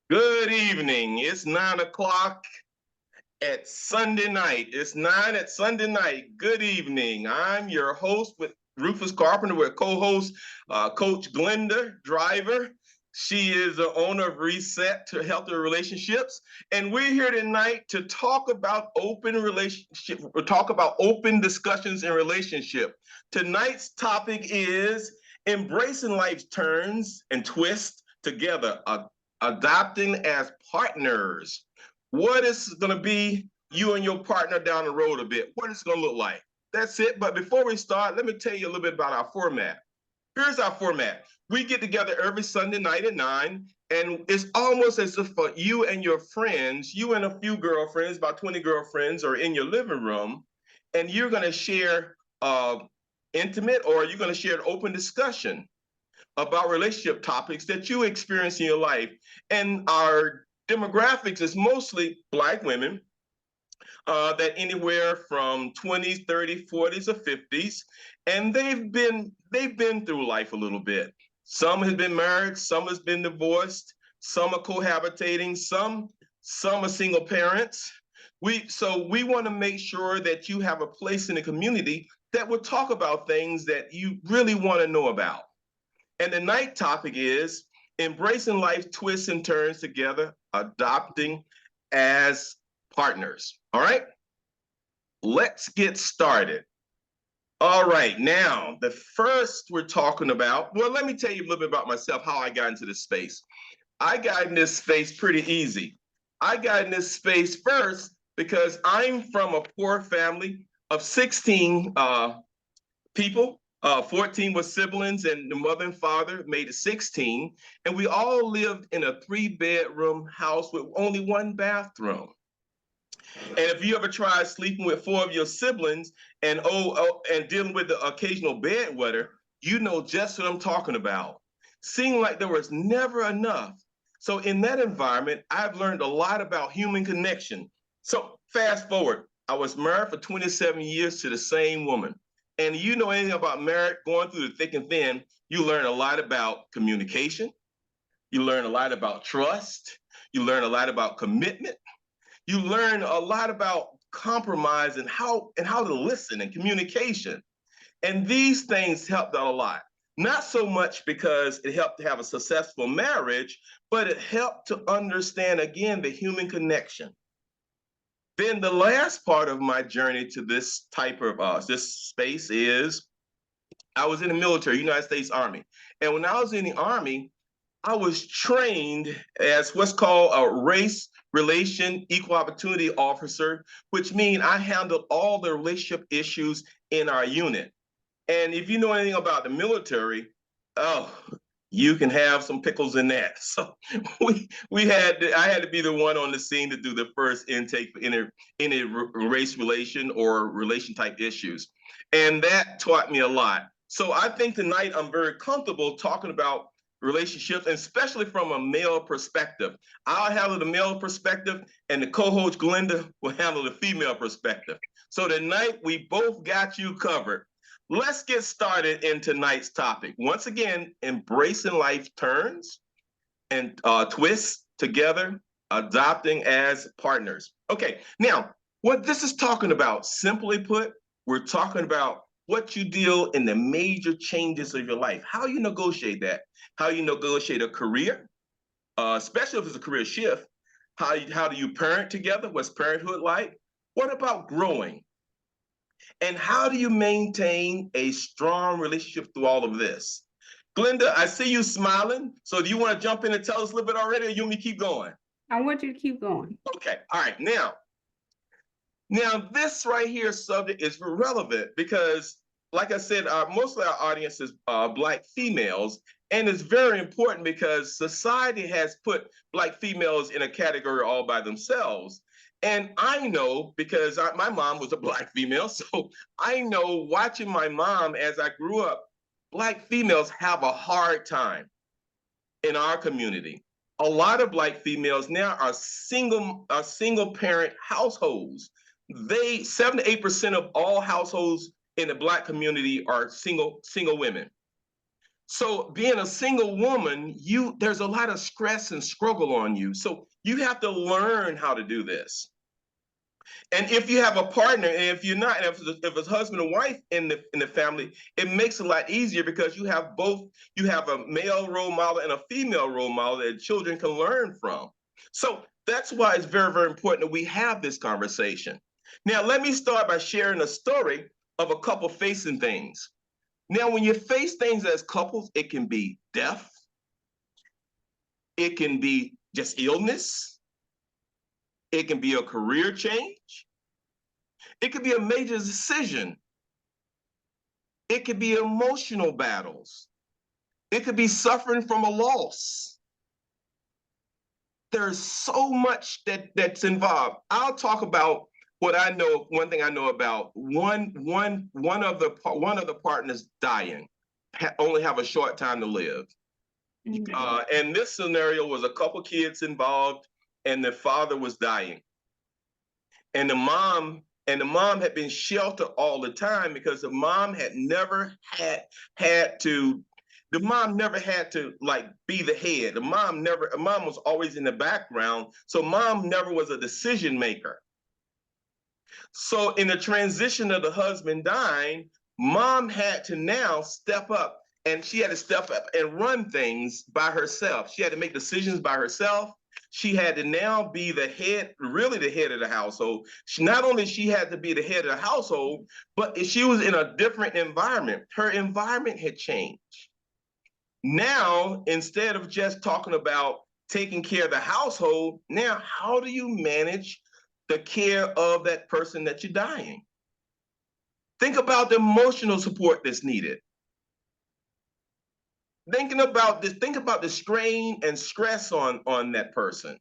Good evening. It's 9 o'clock at Sunday night. It's 9 at Sunday night. Good evening. I'm your host with Rufus Carpenter with co-host Coach Glenda Driver. She is the owner of Reset to Healthy Relationships. And we're here tonight to talk about open relationship, or talk about open discussions in relationship. Tonight's topic is embracing life's turns and twists together, adopting as partners. What is going to be you and your partner down the road a bit? What is it going to look like? That's it. But before we start, let me tell you a little bit about our format. Here's our format. We get together every Sunday night at 9, and it's almost as if for you and your friends, you and a few girlfriends, about 20 girlfriends, are in your living room, and you're going to share intimate, or you're going to share an open discussion about relationship topics that you experience in your life. And our demographics is mostly Black women that anywhere from 20s, 30s, 40s, or 50s. And they've been through life a little bit. Some have been married, some has been divorced, some are cohabitating, some are single parents. So we want to make sure that you have a place in the community that will talk about things that you really want to know about. And the night topic is embracing life's twists and turns together, adopting as partners. All right, let's get started. All right, now the first we're talking about, well, let me tell you a little bit about myself, how I got into this space. I got in this space pretty easy. I got in this space first because I'm from a poor family of 16 people. 14 were siblings, and the mother and father made it 16. And we all lived in a 3-bedroom house with only one bathroom. And if you ever tried sleeping with 4 of your siblings and dealing with the occasional bedwetter, you know just what I'm talking about. Seemed like there was never enough. So in that environment, I've learned a lot about human connection. So fast forward, I was married for 27 years to the same woman. And you know anything about marriage, going through the thick and thin, you learn a lot about communication. You learn a lot about trust. You learn a lot about commitment. You learn a lot about compromise and how to listen and communication. And these things helped out a lot. Not so much because it helped to have a successful marriage, but it helped to understand, again, the human connection. Then the last part of my journey to this type of this space is I was in the military, United States Army. And when I was in the Army, I was trained as what's called a race relation equal opportunity officer, which means I handled all the relationship issues in our unit. And if you know anything about the military, oh, you can have some pickles in that. So I had to be the one on the scene to do the first intake for any race relation or relation type issues. And that taught me a lot. So I think tonight I'm very comfortable talking about relationships, and especially from a male perspective. I'll handle the male perspective, and the co-host Glenda will handle the female perspective. So tonight we both got you covered. Let's get started in tonight's topic. Once again, embracing life turns and twists together, adopting as partners. Okay, now what this is talking about, simply put, we're talking about what you deal in the major changes of your life, how you negotiate that, how you negotiate a career, especially if it's a career shift, how do you parent together, what's parenthood like, what about growing? And how do you maintain a strong relationship through all of this? Glenda, I see you smiling. So do you want to jump in and tell us a little bit already, or you want me to keep going? I want you to keep going. Okay, all right. Now this right here subject is relevant because, like I said, most of our audience is Black females, and it's very important because society has put Black females in a category all by themselves. And I know because my mom was a Black female, so I know watching my mom as I grew up, Black females have a hard time in our community. A lot of Black females now are single parent households. 7 to 8% of all households in the Black community are single women. So being a single woman, there's a lot of stress and struggle on you. So you have to learn how to do this. And if you have a partner, and if you're not, if it's husband and wife in the family, it makes it a lot easier because you have both. You have a male role model and a female role model that children can learn from. So that's why it's very, very important that we have this conversation. Now, let me start by sharing a story of a couple facing things. Now, when you face things as couples, it can be death, it can be just illness, it can be a career change, it could be a major decision, it could be emotional battles, it could be suffering from a loss. There's so much that's involved. I'll talk about what I know. One thing I know about one of the partners dying, only have a short time to live. And this scenario was a couple kids involved, and the father was dying, and the mom had been sheltered all the time because the mom had never had to. The mom never had to like be the head. Mom was always in the background. So mom never was a decision maker. So in the transition of the husband dying, mom had to now step up, and she had to step up and run things by herself. She had to make decisions by herself. She had to now be the head, really the head of the household. Not only she had to be the head of the household, but she was in a different environment. Her environment had changed. Now, instead of just talking about taking care of the household, now how do you manage the care of that person that you're dying? Think about the emotional support that's needed. Think about the strain and stress on that person.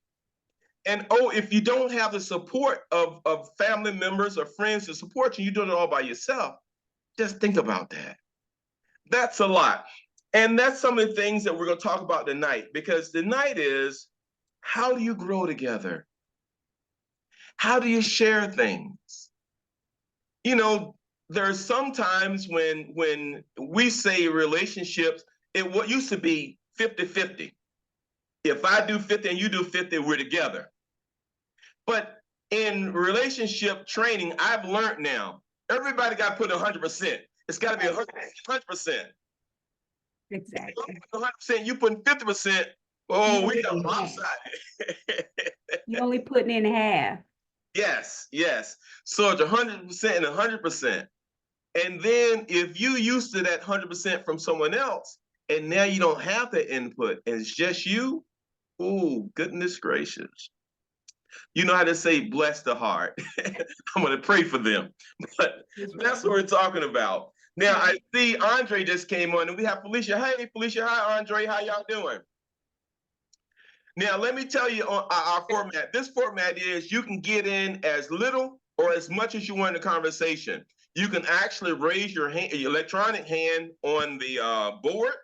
And if you don't have the support of family members or friends to support you, you're doing it all by yourself. Just think about that. That's a lot. And that's some of the things that we're going to talk about tonight, because tonight is, how do you grow together? How do you share things? You know, there's sometimes when we say relationships, what used to be 50-50. If I do 50 and you do 50, we're together. But in relationship training, I've learned now, everybody got to put 100%. It's got to be 100%. Exactly. 100%, you putting 50%. Oh, we are lopsided. You're only putting in half. Yes, yes. So it's 100% and 100%. And then if you used to that 100% from someone else, and now you don't have the input, and it's just you, oh, goodness gracious. You know how to say, bless the heart. I'm going to pray for them. But that's what we're talking about. Now, I see Andre just came on, and we have Felicia. Hey, Felicia. Hi, Andre. How y'all doing? Now, let me tell you on our format. This format is you can get in as little or as much as you want in the conversation. You can actually raise your hand, your electronic hand on the board,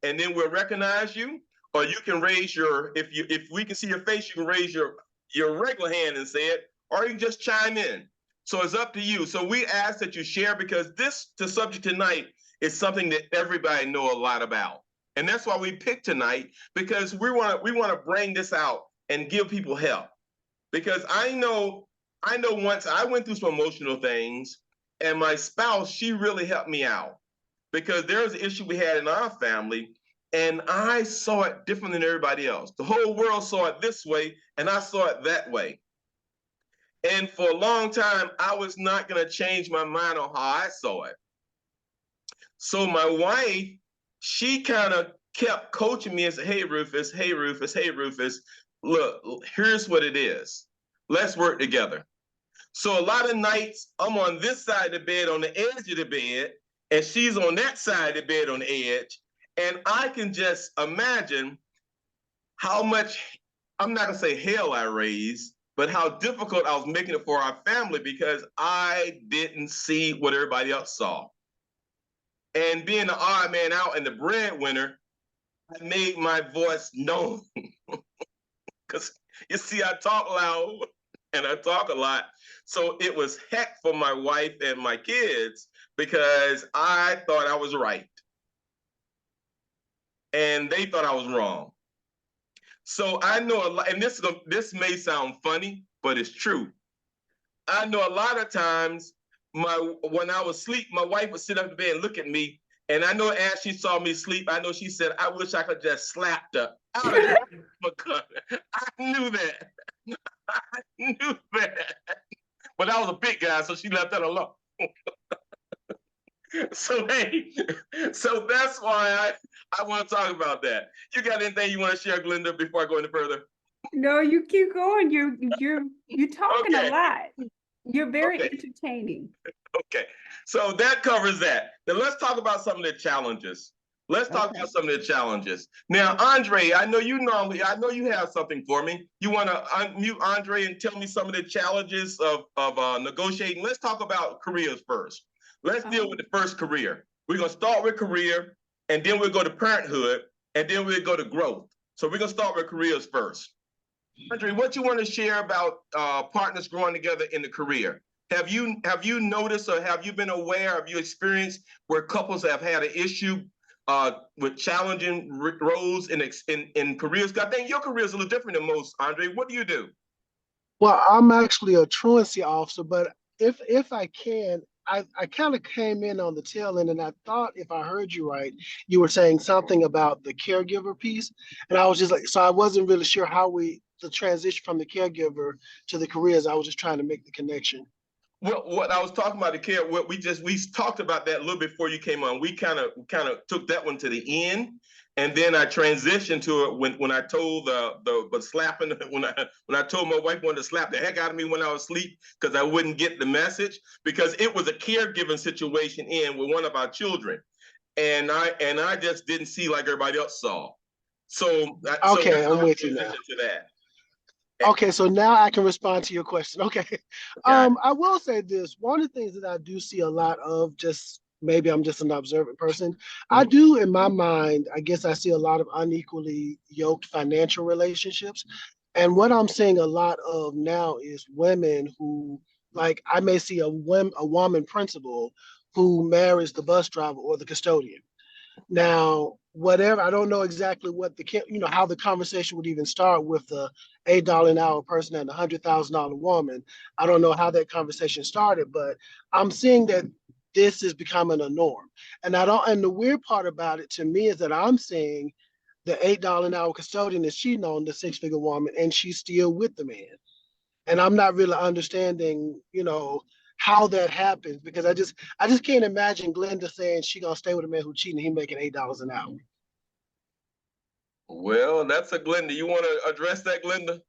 and then we'll recognize you. Or you can raise if we can see your face, you can raise your regular hand and say it, or you can just chime in. So it's up to you. So we ask that you share, because the subject tonight is something that everybody know a lot about. And that's why we picked tonight, because we want to bring this out and give people help. Because I know once I went through some emotional things, and my spouse, she really helped me out, because there was an issue we had in our family, and I saw it different than everybody else. The whole world saw it this way, and I saw it that way. And for a long time, I was not going to change my mind on how I saw it. So my wife, she kind of kept coaching me and said, hey, Rufus, hey, Rufus, hey, Rufus, look, here's what it is. Let's work together. So a lot of nights, I'm on this side of the bed, on the edge of the bed, and she's on that side of the bed on the edge. And I can just imagine how much, I'm not gonna say hell I raised, but how difficult I was making it for our family, because I didn't see what everybody else saw. And being the odd man out and the breadwinner, I made my voice known. Because you see, I talk loud and I talk a lot. So it was heck for my wife and my kids, because I thought I was right. and they thought I was wrong. So I know a lot, and this may sound funny, but it's true. I know a lot of times when I was asleep, my wife would sit up in bed and look at me. And I know as she saw me sleep, I know she said, I wish I could just slap her out of that. I knew that. I knew that. But I was a big guy, so she left that alone. So hey, so that's why I want to talk about that. You got anything you want to share, Glenda, before I go any further? No, you keep going. You're talking a Okay. lot. You're very Okay. entertaining. Okay, so that covers that. Now let's talk about some of the challenges. Let's talk about some of the challenges. Now, Andre, I know you have something for me. You want to unmute Andre and tell me some of the challenges of negotiating. Let's talk about careers first. Let's deal with the first career. We're gonna start with career, and then we'll go to parenthood, and then we'll go to growth. So we're gonna start with careers first. Andre, what you want to share about partners growing together in the career? Have you noticed, or have you been aware, have you experienced where couples have had an issue with challenging roles in careers? I think your career is a little different than most, Andre. What do you do? Well, I'm actually a truancy officer, but if I can, I kind of came in on the tail end, and I thought if I heard you right, you were saying something about the caregiver piece, and I was just like, so I wasn't really sure how the transition from the caregiver to the careers. I was just trying to make the connection. Well, what I was talking about the care, what we talked about that a little before you came on. We kind of took that one to the end, and then I transitioned to it when I told the slapping when I told my wife wanted to slap the heck out of me when I was asleep because I wouldn't get the message, because it was a caregiving situation with one of our children, and I just didn't see like everybody else saw. So Okay, I'm with you now. To that. Okay, so now I can respond to your question. Okay. I will say this. One of the things that I do see a lot of, just maybe I'm just an observant person, I do in my mind, I guess I see a lot of unequally yoked financial relationships. And what I'm seeing a lot of now is women who, like, I may see a woman principal who marries the bus driver or the custodian. Now, whatever, I don't know exactly what how the conversation would even start with the $8 an hour person and a $100,000 woman. I don't know how that conversation started, but I'm seeing that this is becoming a norm. And the weird part about it to me is that I'm seeing the $8 an hour custodian is cheating on the six-figure woman, and she's still with the man. And I'm not really understanding, how that happens, because I just can't imagine Glenda saying she gonna stay with a man who cheating and he making $8 an hour. Well, that's a Glenda. You want to address that, Glenda?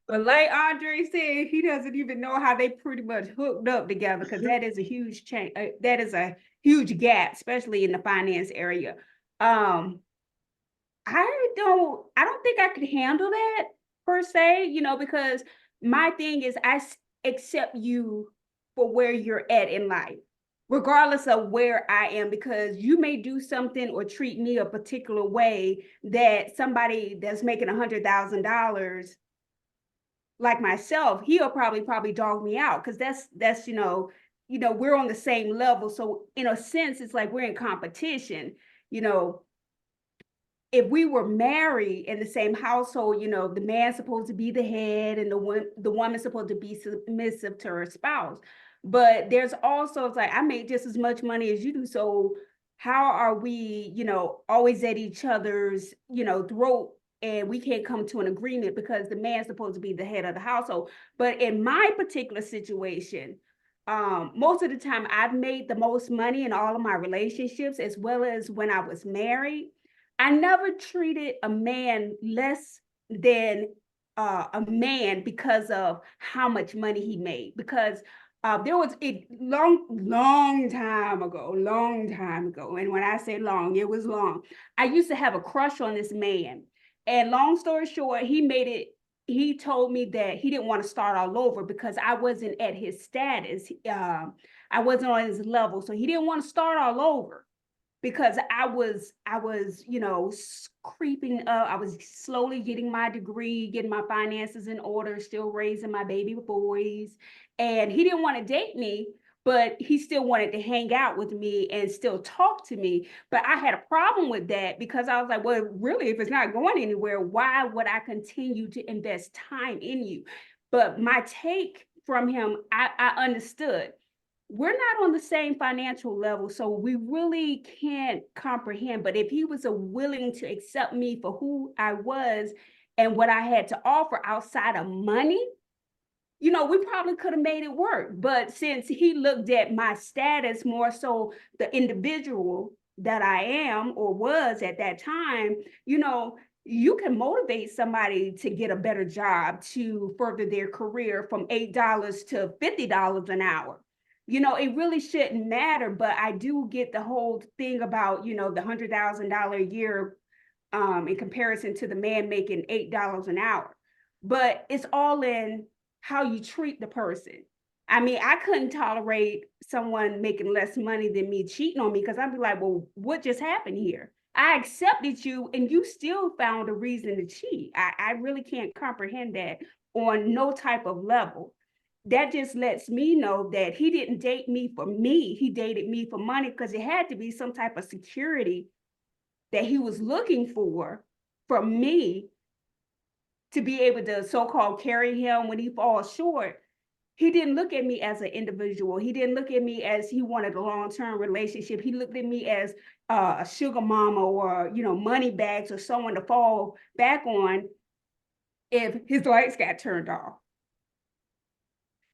But like Andre said, he doesn't even know how they pretty much hooked up together, because that is a huge change. That is a huge gap, especially in the finance area. I don't think I could handle that per se, because my thing is I accept you for where you're at in life, regardless of where I am, because you may do something or treat me a particular way that somebody that's making $100,000 like myself, he'll probably dog me out, because that's we're on the same level. So in a sense, it's like we're in competition. If we were married in the same household, the man's supposed to be the head and the woman's supposed to be submissive to her spouse. But there's also, it's like, I make just as much money as you do. So how are we, always at each other's, throat, and we can't come to an agreement because the man's supposed to be the head of the household. But in my particular situation, most of the time I've made the most money in all of my relationships, as well as when I was married. I never treated a man less than a man because of how much money he made. Because there was a long time ago, and when I say long, it was long. I used to have a crush on this man, and long story short, he told me that he didn't want to start all over because I wasn't at his status. I wasn't on his level, so he didn't want to start all over, because I was, creeping up. I was slowly getting my degree, getting my finances in order, still raising my baby boys. And he didn't want to date me but he still wanted to hang out with me and still talk to me. But I had a problem with that because I was like, well, really, if it's not going anywhere, why would I continue to invest time in you? But my take from him, I understood. We're not on the same financial level, so we really can't comprehend. But if he was willing to accept me for who I was and what I had to offer outside of money, you know, we probably could have made it work. But since he looked at my status more so the individual that I am or was at that time, you know, you can motivate somebody to get a better job, to further their career from $8 to $50 an hour. You know, it really shouldn't matter, but I do get the whole thing about, you know, the $100,000 a year in comparison to the man making $8 an hour. But it's all in how you treat the person. I mean, I couldn't tolerate someone making less money than me cheating on me because I'd be like, well, what just happened here? I accepted you and you still found a reason to cheat. I really can't comprehend that on no type of level. That just lets me know that he didn't date me for me. He dated me for money because it had to be some type of security that he was looking for from me to be able to so-called carry him when he falls short. He didn't look at me as an individual. He didn't look at me as he wanted a long-term relationship. He looked at me as a sugar mama or, you know, money bags or someone to fall back on if his lights got turned off.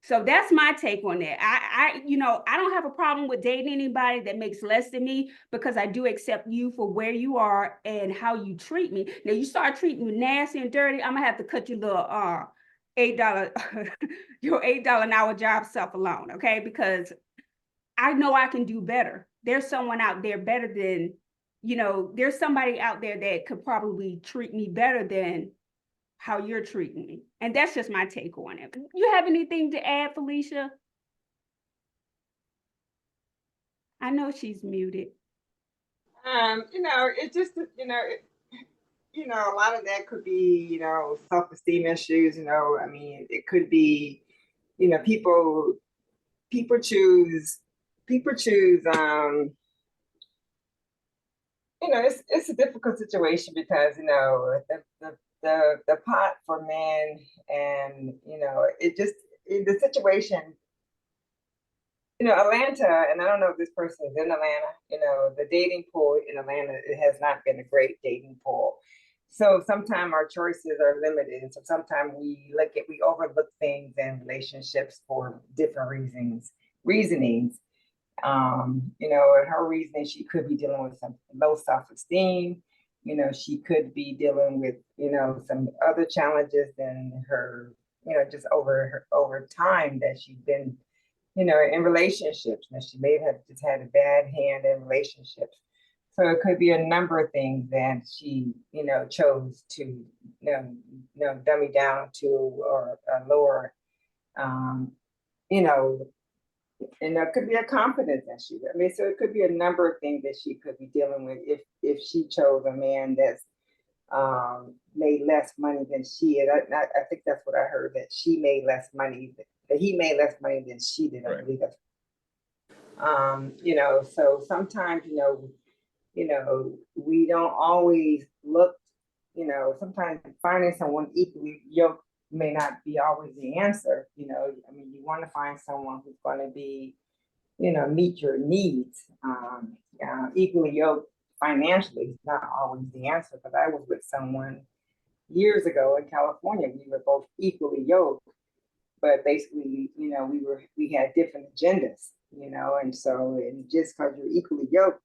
So that's my take on that. You know, I don't have a problem with dating anybody that makes less than me because I do accept you for where you are and how you treat me. Now, you start treating me nasty and dirty, I'm gonna have to cut your little $8 your $8 an hour job stuff alone, okay? Because I know I can do better. There's someone out there better than, you know, there's somebody out there that could probably treat me better than how you're treating me. And that's just my take on it. You have anything to add, Felicia? I know she's muted. You know, it just, you know, a lot of that could be, you know, self-esteem issues, you know, I mean, it could be, you know, people choose, you know, it's a difficult situation because, you know, the pot for men and, you know, the situation, you know, Atlanta, and I don't know if this person is in Atlanta, you know, the dating pool in Atlanta, it has not been a great dating pool. So sometimes our choices are limited. And so sometimes we overlook things in relationships for different reasonings. You know, and her reasoning, she could be dealing with some low self-esteem. You know, she could be dealing with, you know, some other challenges than her, you know, just over time that she's been, you know, in relationships. And she may have just had a bad hand in relationships. So it could be a number of things that she, you know, chose to, you know, dummy down to or lower, you know, and it could be a confidence issue. I mean, so it could be a number of things that she could be dealing with if she chose a man that's made less money than she. And I think that's what I heard, that she made less money, that he made less money than she did. I believe that's. You know, so sometimes, you know, we don't always look. You know, sometimes finding someone equally yoked may not be always the answer. You know, I mean, you want to find someone who's going to be, you know, meet your needs. Equally yoked financially is not always the answer, because I was with someone years ago in California. We were both equally yoked, but basically, you know, we had different agendas, you know, and so, and just because you're equally yoked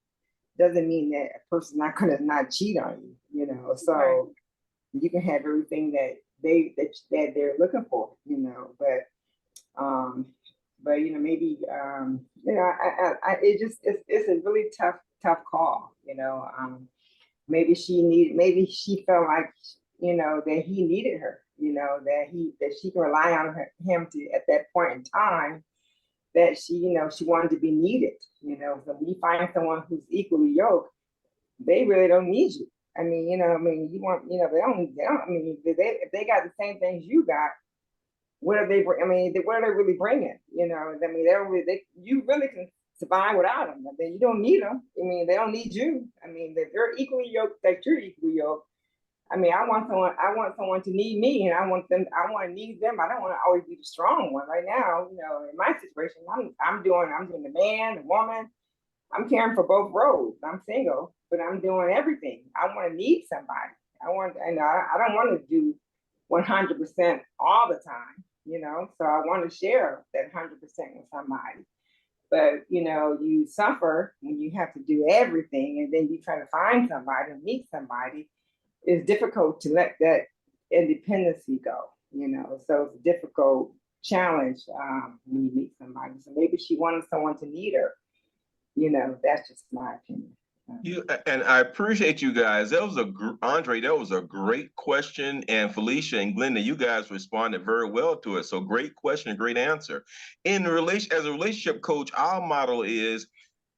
doesn't mean that a person's not going to not cheat on you, you know. So right. You can have everything that they're looking for, you know, but you know, maybe you know, it's a really tough call, you know. Maybe she felt like, you know, that he needed her, you know, that she can rely on him to, at that point in time, that she, you know, she wanted to be needed, you know. So when you find someone who's equally yoked, they really don't need you. I mean, you know, I mean, you want, you know, they don't, I mean, if they got the same things you got, what are they? I mean, what are they really bringing? You know, I mean, you really can survive without them. I mean, you don't need them. I mean, they don't need you. I mean, they're equally yoked. That you're equally yoked. I mean, I want someone to need me, and I want to need them. I don't want to always be the strong one. Right now, you know, in my situation, I'm doing the man, the woman. I'm caring for both roles. I'm single, but I'm doing everything. I want to need somebody. I don't want to do 100% all the time, you know. So I want to share that 100% with somebody. But you know, you suffer when you have to do everything, and then you try to find somebody and meet somebody. It's difficult to let that independency go, you know. So it's a difficult challenge when you meet somebody. So maybe she wanted someone to need her. You know, that's just my opinion. And I appreciate you guys. That was Andre. That was a great question, and Felicia and Glenda, you guys responded very well to it. So great question, great answer. As a relationship coach, our model is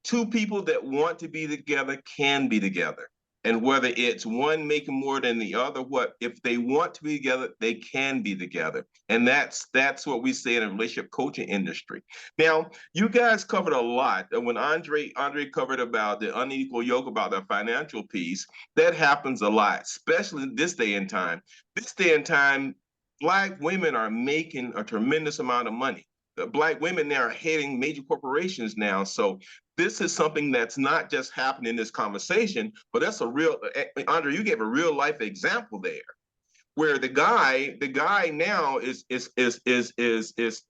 two people that want to be together can be together. And whether it's one making more than the other, if they want to be together, they can be together. And that's what we say in the relationship coaching industry. Now, you guys covered a lot. When Andre covered about the unequal yoke, about the financial piece, that happens a lot, especially this day and time. This day and time, Black women are making a tremendous amount of money. The Black women now are heading major corporations now. So this is something that's not just happening in this conversation, but that's Andre, you gave a real life example there, where the guy now is the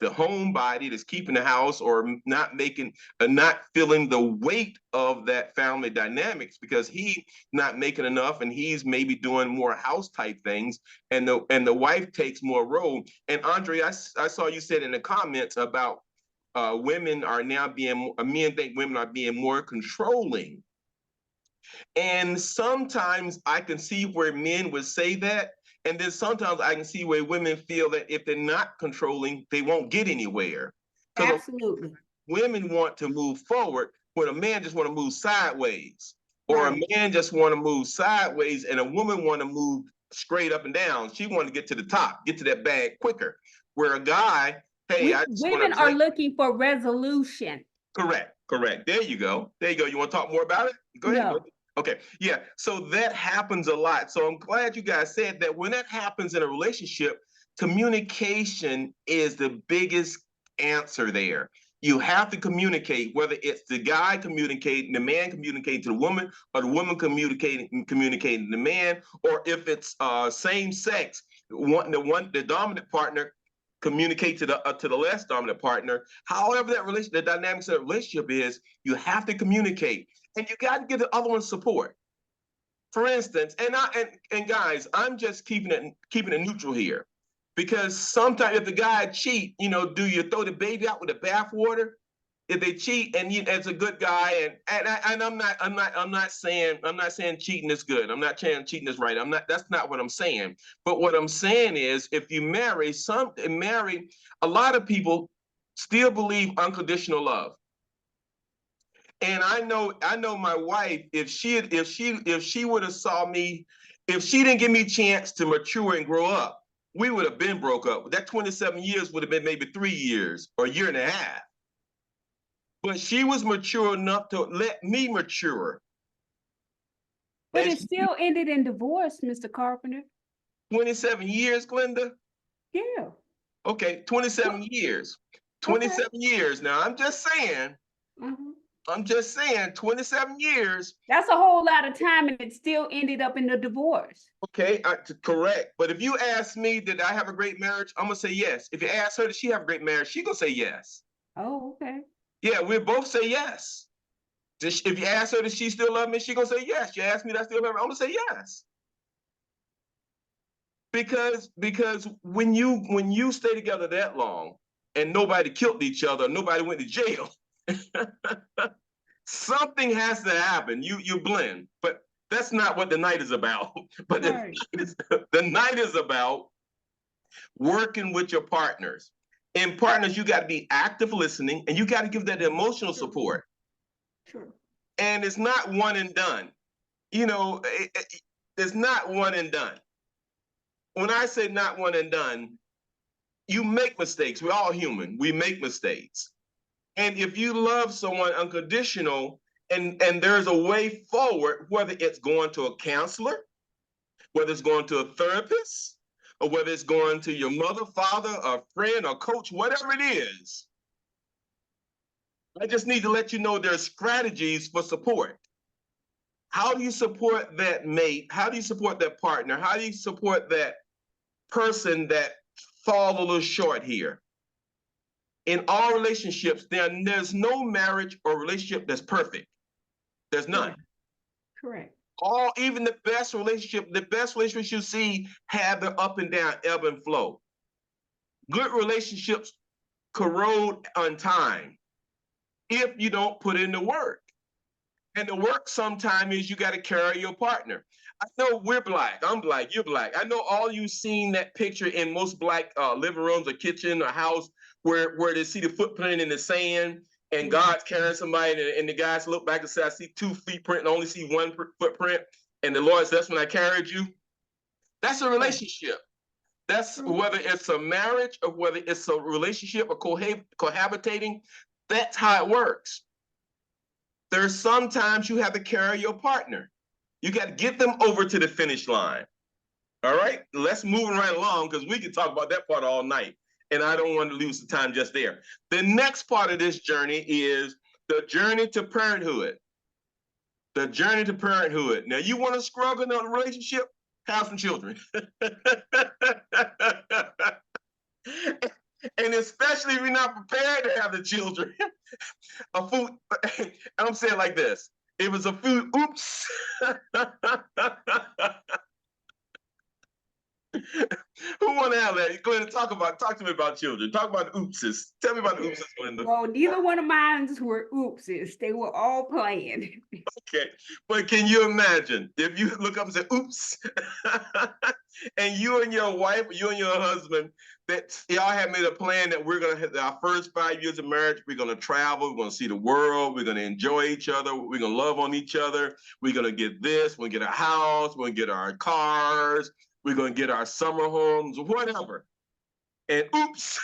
homebody that's keeping the house, or not feeling the weight of that family dynamics because he's not making enough, and he's maybe doing more house type things, and the wife takes more role. And Andre, I saw you said in the comments about men think women are being more controlling. And sometimes I can see where men would say that. And then sometimes I can see where women feel that if they're not controlling, they won't get anywhere. Absolutely. Women want to move forward when a man just want to move sideways. Or Right. a man just want to move sideways, and a woman want to move straight up and down. She want to get to the top, get to that bag quicker. Where a guy, hey, women are looking for resolution. Correct. There you go. You want to talk more about it? Go ahead. No. Okay. Yeah. So that happens a lot. So I'm glad you guys said that. When that happens in a relationship, communication is the biggest answer there. You have to communicate, whether it's the guy communicating, the man communicating to the woman, or the woman communicating to the man, or if it's same sex, the dominant partner communicate to the less dominant partner. However the dynamics of the relationship is, you have to communicate, and you got to give the other one support. For instance, and guys, I'm just keeping it neutral here, because sometimes if the guy cheat, do you throw the baby out with the bathwater? If they cheat, and as a good guy, and I'm not saying cheating is good. I'm not saying cheating is right. That's not what I'm saying. But what I'm saying is, if you marry, a lot of people still believe unconditional love. And I know my wife, if she would have saw me, if she didn't give me a chance to mature and grow up, we would have been broke up. That 27 years would have been maybe 3 years or a year and a half. But she was mature enough to let me mature. But it still ended in divorce, Mr. Carpenter. 27 years, Glenda? Yeah. Okay, 27 years. 27 years. Now, I'm just saying, 27 years. That's a whole lot of time, and it still ended up in the divorce. Okay, correct. But if you ask me, did I have a great marriage? I'm going to say yes. If you ask her, did she have a great marriage? She's going to say yes. Oh, okay. Yeah, we both say yes. If you ask her, does she still love me? She's going to say yes. You ask me, that I still love her? I'm going to say yes. Because when you stay together that long and nobody killed each other, nobody went to jail, something has to happen. You blend. But that's not what the night is about. But right. The night is about working with your partners. In partners, you got to be active listening, and you got to give that emotional support. Sure. And it's not one and done. It's not one and done. When I say not one and done, you make mistakes. We're all human. We make mistakes. And if you love someone unconditional and there's a way forward, whether it's going to a counselor, whether it's going to a therapist, or whether it's going to your mother, father, a friend, or coach, whatever it is, I just need to let you know there's strategies for support. How do you support that mate? How do you support that partner? How do you support that person that fall a little short here? In all relationships, there's no marriage or relationship that's perfect. There's none. Correct. Even the best relationships you see have the up and down, ebb and flow. Good relationships corrode on time if you don't put in the work. And the work sometimes is you got to carry your partner. I know we're Black. I'm Black. You're Black. I know all you seen that picture in most Black living rooms or kitchen or house where they see the footprint in the sand and God's carrying somebody and the guys look back and say, I see 2 feet print and only see 1 footprint. And the Lord says, that's when I carried you. That's a relationship. That's whether it's a marriage or whether it's a relationship or cohabitating. That's how it works. There's sometimes you have to carry your partner. You got to get them over to the finish line. All right, let's move right along because we can talk about that part all night. And I don't want to lose the time just there. The next part of this journey is the journey to parenthood. The journey to parenthood. Now, you want to struggle in a relationship? Have some children. And especially if you're not prepared to have the children. I'm saying like this. It was a food, oops. Who want to have that? Glenda, talk to me about children. Talk about the oopses. Tell me about the oopses, Glenda. Well, neither one of mine were oopses. They were all planned. Okay, but can you imagine if you look up and say, oops, and you and your wife, you and your husband, that y'all have made a plan that we're going to have our first 5 years of marriage, we're going to travel, we're going to see the world, we're going to enjoy each other, we're going to love on each other, we're going to get this, we're going to get a house, we're going to get our cars, we're going to get our summer homes, whatever. And oops.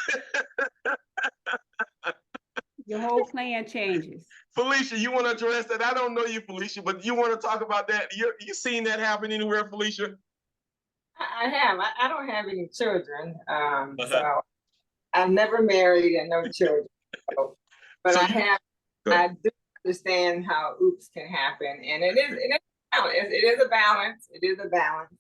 Your whole plan changes. Felicia, you want to address that? I don't know you, Felicia, but you want to talk about that? You seen that happen anywhere, Felicia? I have. I don't have any children. So I've never married and no children. But so I do understand how oops can happen. And it is a balance. It is a balance.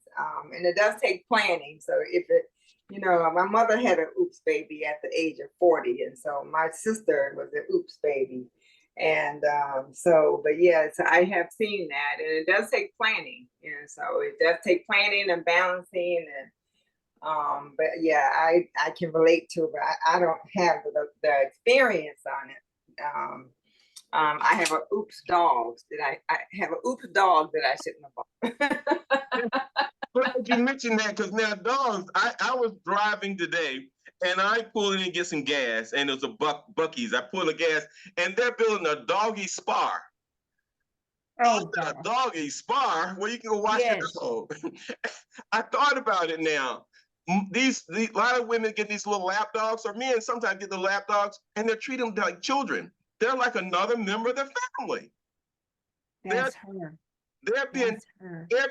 And it does take planning. So if it, my mother had an oops baby at the age of 40. And so my sister was an oops baby. And so I have seen that, and it does take planning. And so it does take planning and balancing. And but yeah, I can relate to it, but I don't have the experience on it. I have an oops dog that I have an oops dog that I shouldn't have bought. Glad you mentioned that, because now dogs, I was driving today and I pulled in and get some gas, and it was a Buc-ee's. I pulled the gas and they're building a doggy spa. Oh, a doggy spa where you can go wash your dog. I thought about it now. A lot of women get these little lap dogs, or men sometimes get the lap dogs, and they treat them like children. They're like another member of their family. That's her. They're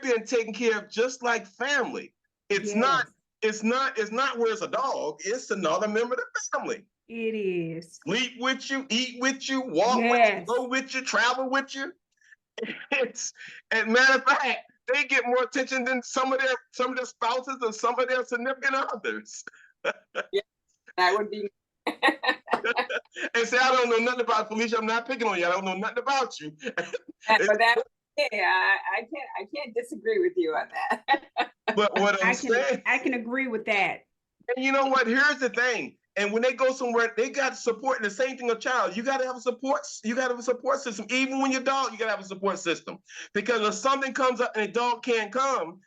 being taken care of just like family. It's not where it's a dog, it's another member of the family. It is. Sleep with you, eat with you, walk with you, go with you, travel with you. And matter of fact, they get more attention than some of their spouses or some of their significant others. Yeah, that would be. And say, I don't know nothing about Felicia. I'm not picking on you. I don't know nothing about you. But I can't disagree with you on that. But what I'm saying, I can agree with that. And you know what? Here's the thing. And when they go somewhere, they got support. And the same thing, a child. You got to have a support. You got to have a support system. Even when you're a dog, you got to have a support system. Because if something comes up and a dog can't go,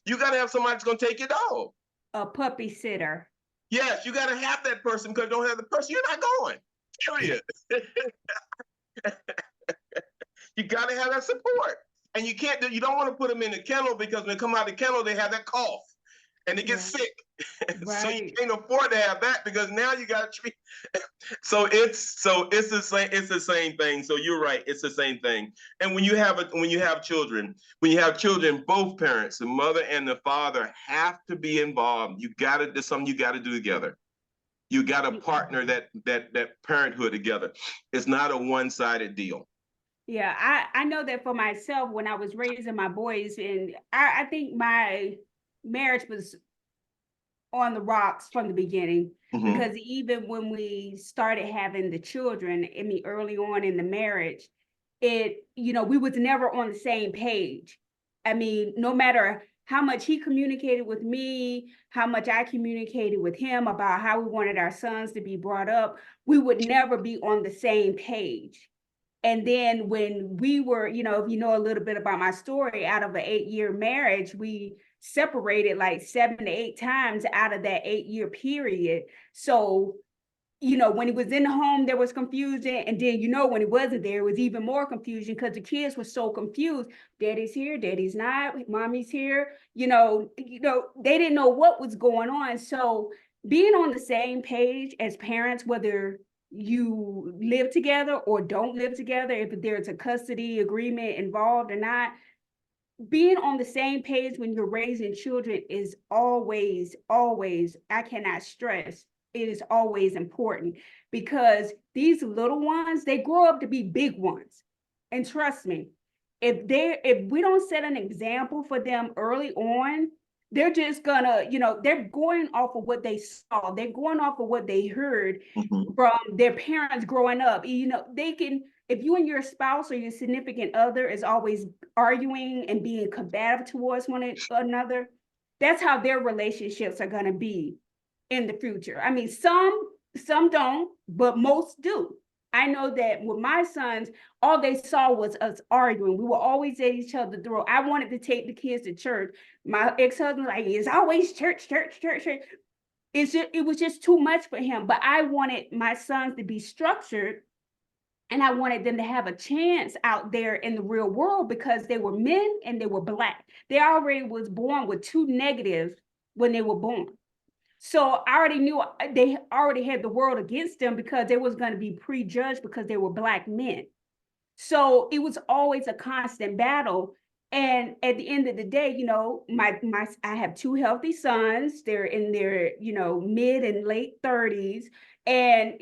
you got to have somebody that's going to take your dog. A puppy sitter. Yes, you got to have that person, because you don't have the person, you're not going. Period. You got to have that support. And you don't want to put them in the kennel, because when they come out of the kennel, they have that cough. and it gets sick. So you Right. can't afford to have that because now you got to treat. So it's the same thing. So you're right, it's the same thing. And when you have children, both parents, the mother and the father, have to be involved. There's something you got to do together. You got to partner that parenthood together. It's not a one-sided deal. Yeah, I know that for myself when I was raising my boys, and I think my marriage was on the rocks from the beginning, because even when we started having the children, I mean, early on in the marriage, we was never on the same page. I mean, no matter how much he communicated with me, how much I communicated with him about how we wanted our sons to be brought up, we would never be on the same page. And then when we were, if you know a little bit about my story, out of an 8-year marriage, we separated like 7 to 8 times out of that 8-year period. So, when he was in the home, there was confusion. And then, when he wasn't there, it was even more confusion because the kids were so confused. Daddy's here, daddy's not, mommy's here. They didn't know what was going on. So being on the same page as parents, whether you live together or don't live together, if there's a custody agreement involved or not, being on the same page when you're raising children is always, I cannot stress, it is always important, because these little ones, they grow up to be big ones. And trust me, if we don't set an example for them early on, they're just gonna, they're going off of what they saw. They're going off of what they heard from their parents growing up. They can, if you and your spouse or your significant other is always arguing and being combative towards one another, that's how their relationships are going to be in the future. I mean, some don't, but most do. I know that with my sons, all they saw was us arguing. We were always at each other's throat. I wanted to take the kids to church. My ex-husband was like, it's always church. It was just too much for him. But I wanted my sons to be structured, and I wanted them to have a chance out there in the real world, because they were men and they were Black. They already was born with 2 negatives when they were born. So I already knew they already had the world against them, because they was going to be prejudged because they were Black men. So it was always a constant battle. And at the end of the day, I have 2 healthy sons. They're in their, mid and late 30s. And,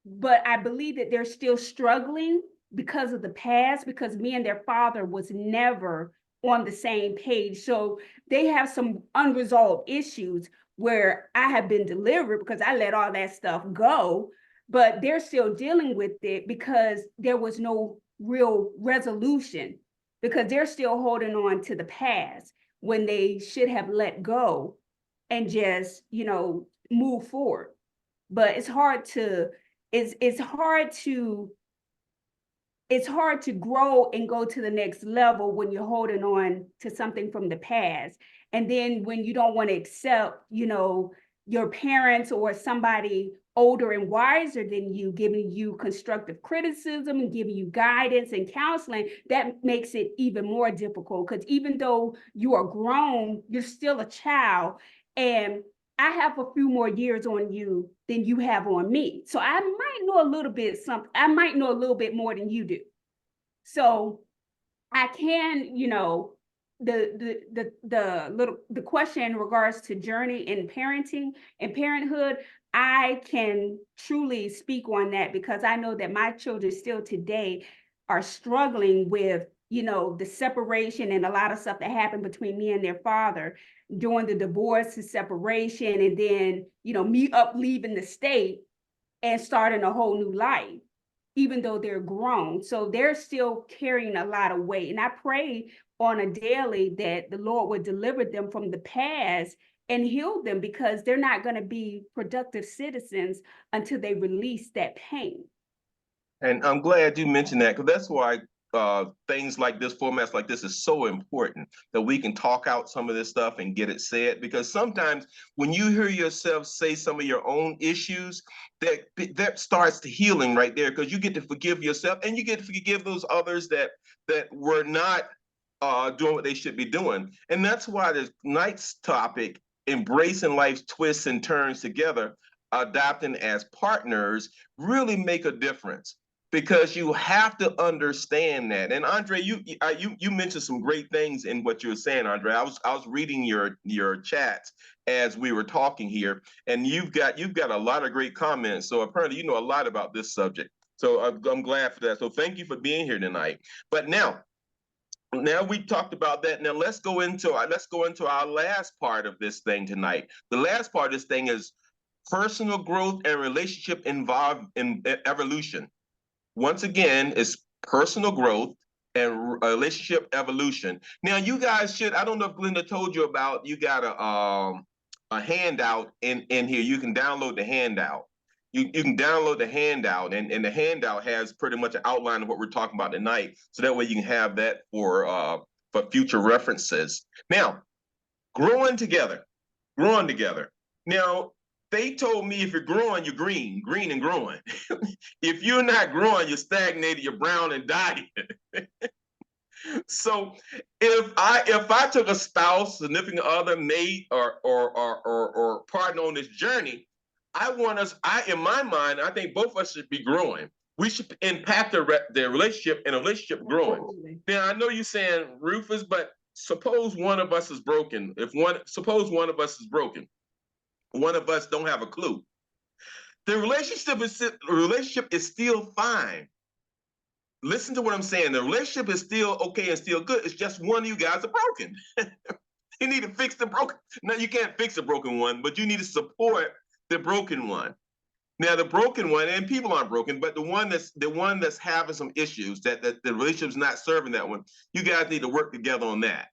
but I believe that they're still struggling because of the past, because me and their father was never on the same page. So they have some unresolved issues where I have been delivered because I let all that stuff go, but they're still dealing with it because there was no real resolution, because they're still holding on to the past when they should have let go and just, move forward. But it's hard to grow and go to the next level when you're holding on to something from the past. And then when you don't want to accept, your parents or somebody older and wiser than you giving you constructive criticism and giving you guidance and counseling, that makes it even more difficult, because even though you are grown, you're still a child. And I have a few more years on you than you have on me. So I might know a little bit something. I might know a little bit more than you do. So I can, the question in regards to journey in parenting and parenthood, I can truly speak on that, because I know that my children still today are struggling with, the separation and a lot of stuff that happened between me and their father during the divorce and separation. And then, me leaving the state and starting a whole new life, even though they're grown. So they're still carrying a lot of weight. And I pray on a daily that the Lord would deliver them from the past and heal them, because they're not going to be productive citizens until they release that pain. And I'm glad you mentioned that, because that's why things like this, formats like this, is so important, that we can talk out some of this stuff and get it said. Because sometimes when you hear yourself say some of your own issues, that starts the healing right there, because you get to forgive yourself and you get to forgive those others that were not doing what they should be doing. And that's why this night's topic, embracing life's twists and turns together, adapting as partners, really make a difference. Because you have to understand that. And Andre, you mentioned some great things in what you were saying, Andre. I was reading your chats as we were talking here, and you've got a lot of great comments. So apparently you know a lot about this subject. So I'm glad for that. So thank you for being here tonight. But now we talked about that. Now let's go into our last part of this thing tonight. The last part of this thing is personal growth and relationship involved in evolution. Once again, it's personal growth and relationship evolution. Now, you guys should, I don't know if Glenda told you about, you got a handout in here. You can download the handout. You can download the handout, and the handout has pretty much an outline of what we're talking about tonight. So that way you can have that for future references. Now, growing together. Now, they told me if you're growing, you're green and growing. If you're not growing, you're stagnated, you're brown and dying. So if I took a spouse, significant other, mate, or partner on this journey, in my mind, I think both of us should be growing. We should impact the relationship and a relationship growing. Absolutely. Now I know you're saying, Rufus, but suppose one of us is broken. Suppose one of us is broken. One of us don't have a clue. The relationship is still fine. Listen to what I'm saying. The relationship is still okay and still good. It's just one of you guys are broken. You need to fix the broken. No, you can't fix the broken one, but you need to support the broken one. Now, the broken one, and people aren't broken, but the one that's having some issues, that the relationship's not serving that one, you guys need to work together on that.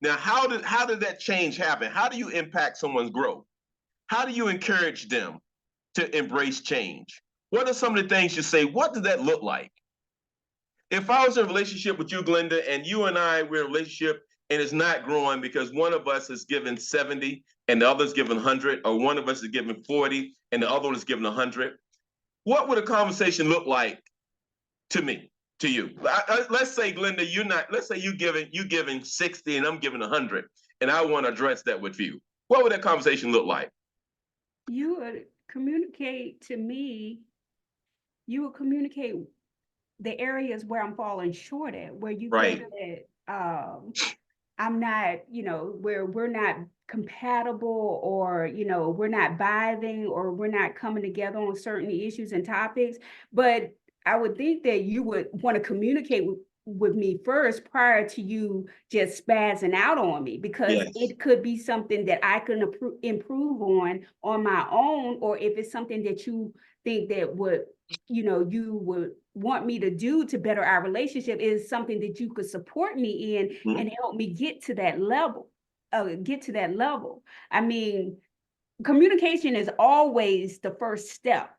Now, how did that change happen? How do you impact someone's growth? How do you encourage them to embrace change? What are some of the things you say? What does that look like? If I was in a relationship with you, Glenda, and you and I were in a relationship and it's not growing because one of us is given 70 and the other is given 100, or one of us is given 40 and the other one is given 100, what would a conversation look like to me, to you? Let's say, Glenda, let's say you giving 60 and I'm giving 100, and I want to address that with you. What would that conversation look like? You would communicate to me, you would communicate the areas where I'm falling short at, where you Right. feel that I'm not, where we're not compatible, or, we're not vibing, or we're not coming together on certain issues and topics. But I would think that you would want to communicate with me first prior to you just spazzing out on me, because Yes. it could be something that I can improve on my own, or if it's something that you think that would, you would want me to do to better our relationship, is something that you could support me in and help me get to that level. I mean, communication is always the first step,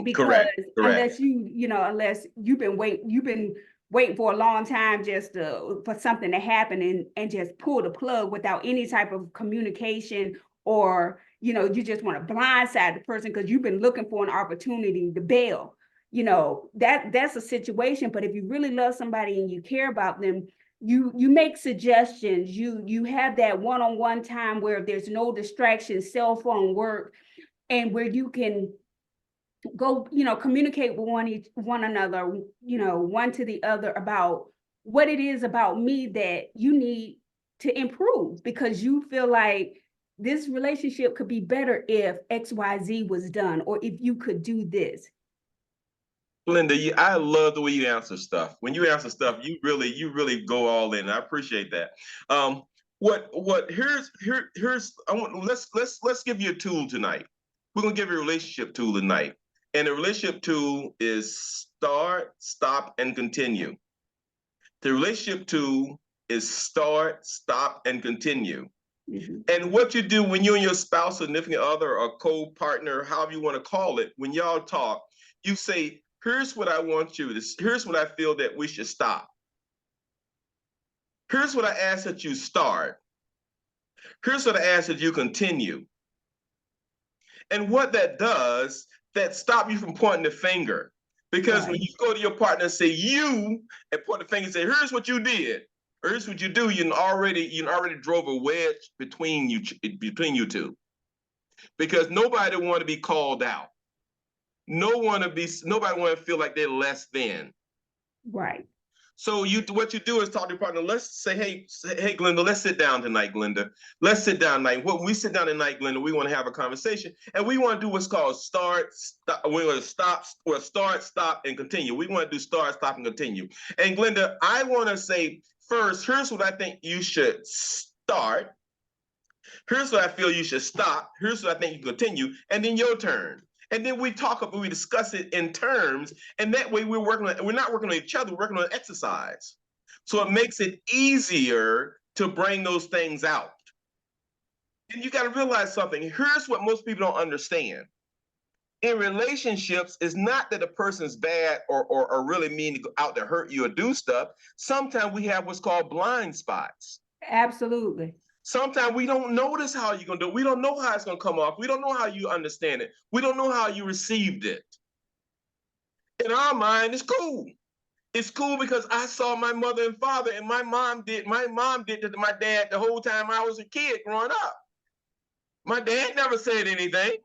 because Correct. unless you've been waiting for a long time just for something to happen and just pull the plug without any type of communication, or you just want to blindside the person because you've been looking for an opportunity to bail. That's a situation. But if you really love somebody and you care about them, you make suggestions, you have that one-on-one time where there's no distractions, cell phone work, and where you can go, communicate with one another, one to the other, about what it is about me that you need to improve, because you feel like this relationship could be better if XYZ was done, or if you could do this. Glenda, I love the way you answer stuff. When you answer stuff, you really go all in. I appreciate that. Let's give you a tool tonight. We're gonna give you a relationship tool tonight. And the relationship tool is start, stop, and continue. The relationship tool is start, stop, and continue. Mm-hmm. And what you do when you and your spouse, significant other, or co-partner, however you want to call it, when y'all talk, you say, here's what I want you to, here's what I feel that we should stop. Here's what I ask that you start. Here's what I ask that you continue. And what that does, that stop you from pointing the finger. Because when you go to your partner and say you, and point the finger and say, here's what you did, here's what you do. You already drove a wedge between you two, because nobody want to be called out. Nobody want to feel like they're less than. Right. So what you do is talk to your partner. Let's say, hey, Glenda, let's sit down tonight, Glenda. Let's sit down tonight. When we sit down tonight, Glenda, we want to have a conversation, and we want to do what's called start, stop. We're going to start, stop, and continue. We want to do start, stop, and continue. And Glenda, I want to say first, here's what I think you should start. Here's what I feel you should stop. Here's what I think you continue, and then your turn. And then we discuss it in terms, and that way we're not working on each other, we're working on exercise. So it makes it easier to bring those things out. And you got to realize something. Here's what most people don't understand. In relationships, it's not that a person's bad or really mean to go out to hurt you or do stuff. Sometimes we have what's called blind spots. Absolutely. Sometimes we don't notice how you're going to do it. We don't know how it's going to come off. We don't know how you understand it. We don't know how you received it. In our mind, it's cool. It's cool because I saw my mother and father, and my mom did to my dad the whole time I was a kid growing up. My dad never said anything.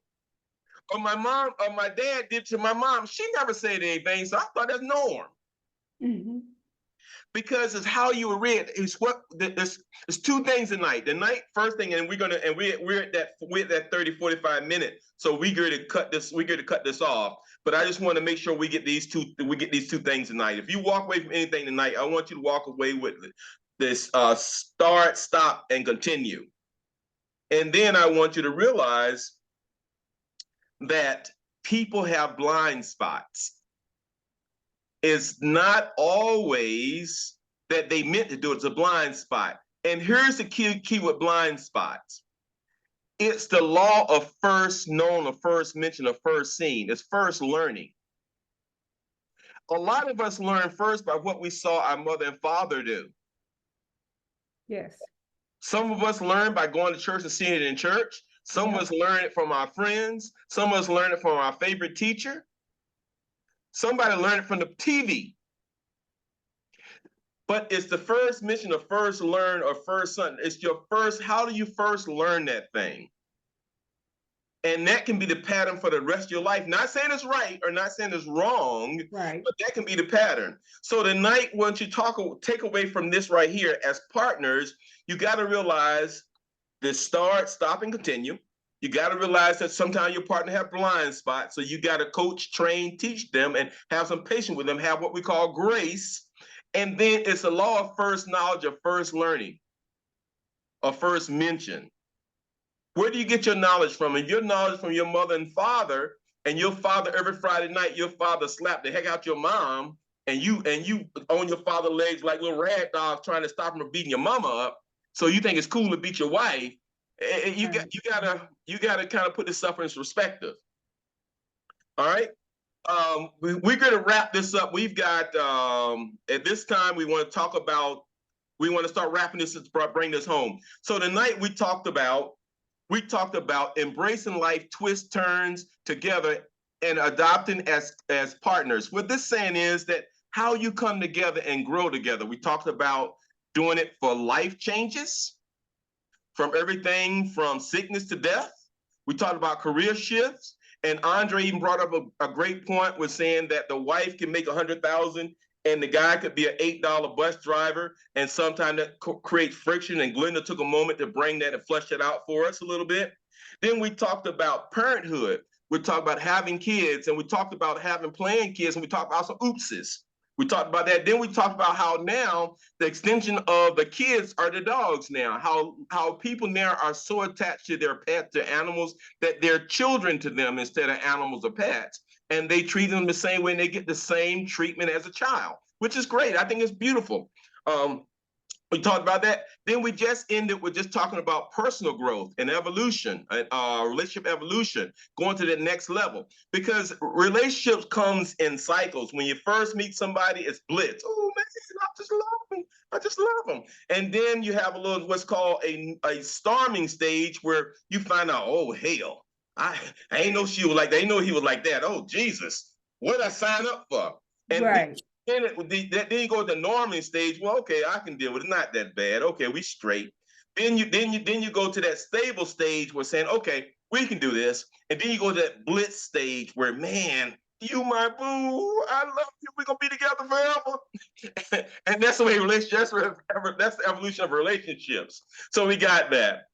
Or my dad did to my mom. She never said anything, so I thought that's norm. Mm-hmm. Because it's how you were read. There's two things tonight. The night first thing, and we're at that 30, 45 minute. So we're going to cut this off. But I just want to make sure we get these two things tonight. If you walk away from anything tonight, I want you to walk away with this start, stop, and continue. And then I want you to realize that people have blind spots. It's not always that they meant to do it. It's a blind spot. And here's the key with blind spots. It's the law of first known or first mention or first seen. It's first learning. A lot of us learn first by what we saw our mother and father do. Yes. Some of us learn by going to church and seeing it in church. Some of us learn it from our friends. Some of us learn it from our favorite teacher. Somebody learned it from the TV. But it's the first mission of first learn or first something. It's your first, how do you first learn that thing? And that can be the pattern for the rest of your life. Not saying it's right or not saying it's wrong, right, but that can be the pattern. So tonight, once you take away from this right here, as partners, you got to realize this start, stop, and continue. You got to realize that sometimes your partner have blind spots. So you got to coach, train, teach them, and have some patience with them, have what we call grace. And then it's a law of first knowledge, of first learning, of first mention. Where do you get your knowledge from? And your knowledge from your mother and father, and your father every Friday night, your father slapped the heck out your mom, and you on your father's legs like little rag dogs trying to stop him from beating your mama up. So you think it's cool to beat your wife. You gotta kind of put this stuff in perspective. All right. We're gonna wrap this up. We've got at this time we want to start wrapping this to bring this home. So tonight we talked about embracing life twists, turns together, and adopting as partners. What this saying is that how you come together and grow together. We talked about doing it for life changes, from everything from sickness to death. We talked about career shifts, and Andre even brought up a great point with saying that the wife can make $100,000 and the guy could be an $8 bus driver, and sometimes that creates friction, and Glenda took a moment to bring that and flesh it out for us a little bit. Then we talked about parenthood. We talked about having kids, and we talked about having planned kids, and we talked about some oopses. We talked about that. Then we talked about how now the extension of the kids are the dogs now, how people now are so attached to their pets, their animals, that they're children to them instead of animals or pets. And they treat them the same way, and they get the same treatment as a child, which is great. I think it's beautiful. We talked about that. Then we just ended with just talking about personal growth and evolution, relationship evolution, going to the next level. Because relationships comes in cycles. When you first meet somebody, it's blitz. Oh man, I just love him. I just love him. And then you have a little what's called a storming stage where you find out, oh hell, I ain't know she was like that. I ain't know he was like that. Oh Jesus, what did I sign up for? And right. Then you go to the norming stage. Well, okay, I can deal with it. Not that bad. Okay, we straight. Then you go to that stable stage where saying, okay, we can do this. And then you go to that blitz stage where, man, you my boo, I love you. We're gonna be together forever. And that's the way relationships. That's the evolution of relationships. So we got that.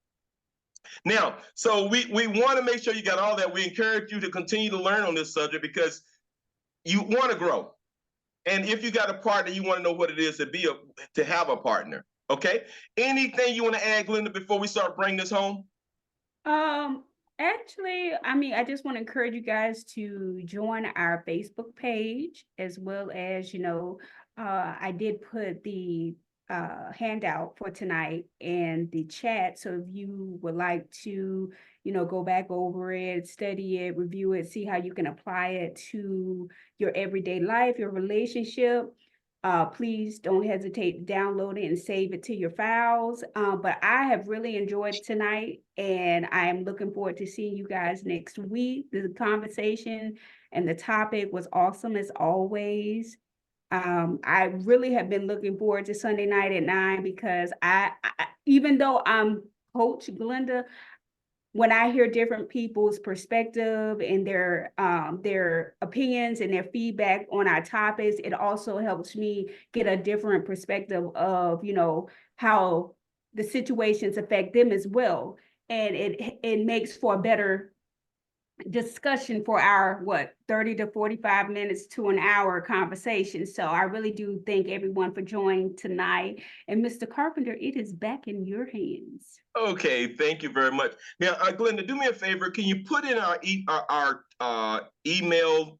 Now, so we want to make sure you got all that. We encourage you to continue to learn on this subject because you want to grow. And if you got a partner, you want to know what it is to have a partner. Okay. Anything you want to add, Glenda, before we start bringing this home? Actually, I mean, I just want to encourage you guys to join our Facebook page as well as, I did put the handout for tonight in the chat. So if you would like to, go back over it, study it, review it, see how you can apply it to your everyday life, your relationship, please don't hesitate to download it and save it to your files. But I have really enjoyed tonight, and I am looking forward to seeing you guys next week. The conversation and the topic was awesome as always. I really have been looking forward to Sunday night at 9 because I even though I'm Coach Glenda, when I hear different people's perspective and their opinions and their feedback on our topics, it also helps me get a different perspective of, how the situations affect them as well. And it makes for a better discussion for our 30 to 45 minutes to an hour conversation. So I really do thank everyone for joining tonight. And Mr. Carpenter, it is back in your hands. Okay, thank you very much. Now, Glenda, do me a favor. Can you put in our email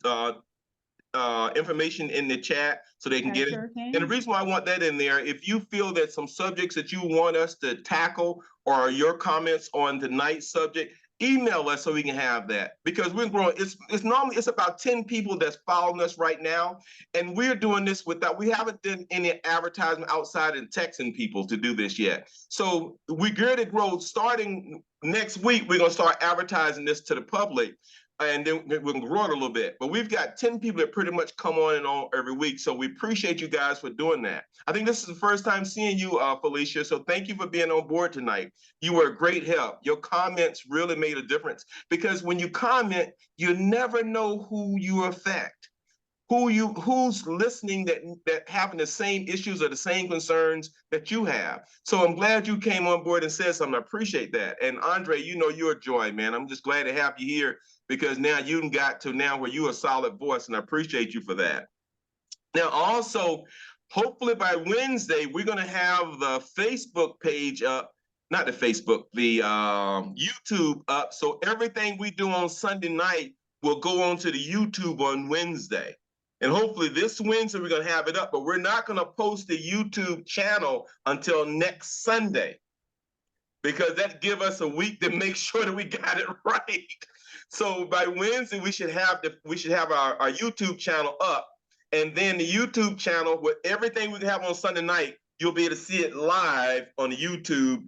information in the chat so they can get it? And the reason why I want that in there, if you feel that some subjects that you want us to tackle or your comments on tonight's subject, email us so we can have that, because we're growing. It's about 10 people that's following us right now, and we're doing this we haven't done any advertisement outside and texting people to do this yet. So we're going to grow. Starting next week, we're going to start advertising this to the public, and then we're going to grow it a little bit. But we've got 10 people that pretty much come on and on every week. So we appreciate you guys for doing that. I think this is the first time seeing you, Felicia. So thank you for being on board tonight. You were a great help. Your comments really made a difference, because when you comment, you never know who you affect. Who's listening that having the same issues or the same concerns that you have. So I'm glad you came on board and said something. I appreciate that. And Andre, you're a joy, man. I'm just glad to have you here, because now you got to now where you're a solid voice, and I appreciate you for that. Now, also, hopefully by Wednesday, we're going to have the Facebook page up, not the Facebook, the YouTube up. So everything we do on Sunday night will go on to the YouTube on Wednesday. And hopefully this Wednesday, we're going to have it up, but we're not going to post the YouTube channel until next Sunday, because that give us a week to make sure that we got it right. So by Wednesday, we should have our YouTube channel up, and then the YouTube channel with everything we have on Sunday night, you'll be able to see it live on YouTube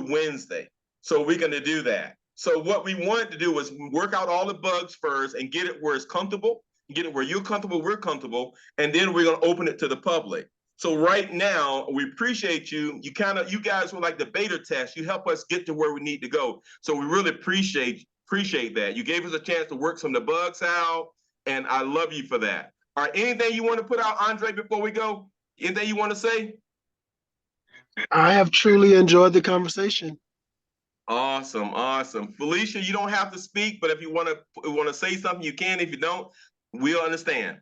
Wednesday. So we're going to do that. So what we wanted to do was work out all the bugs first and get it where it's comfortable, get it where you're comfortable, we're comfortable, and then we're going to open it to the public. So right now, we appreciate you. You guys were like the beta test. You help us get to where we need to go. So we really appreciate that. You gave us a chance to work some of the bugs out, and I love you for that. All right, anything you want to put out, Andre, before we go? Anything you want to say? I have truly enjoyed the conversation. Awesome. Felicia, you don't have to speak, but if you want to say something, you can. If you don't, we'll understand.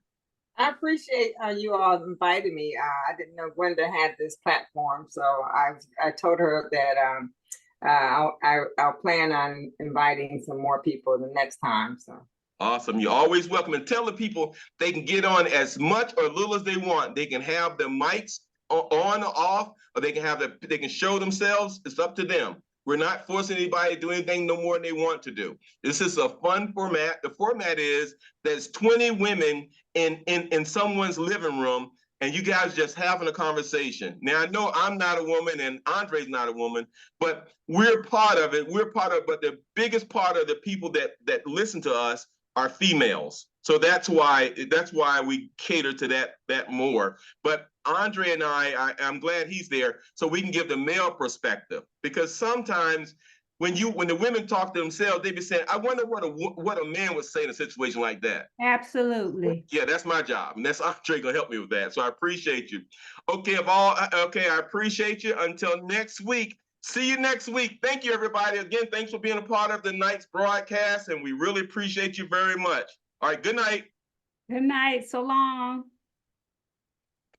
I appreciate you all inviting me. I didn't know Glenda had this platform, so I told her that I'll plan on inviting some more people the next time. So awesome. You're always welcome. And tell the people they can get on as much or little as they want. They can have the mics on or off, or they can show themselves. It's up to them. We're not forcing anybody to do anything no more than they want to do. This is a fun format. The format is there's 20 women in someone's living room, and you guys just having a conversation. Now, I know I'm not a woman and Andre's not a woman, but we're part of it. But the biggest part of the people that listen to us are females. So that's why we cater to that more. But Andre and I'm glad he's there so we can give the male perspective, because sometimes when the women talk to themselves, they be saying, I wonder what a man would say in a situation like that. Absolutely. Yeah, that's my job, and that's Andre gonna help me with that. So I appreciate you. Okay, I appreciate you. Until next week. See you next week. Thank you, everybody. Again, thanks for being a part of the night's broadcast, and we really appreciate you very much. All right, good night. Good night. So long.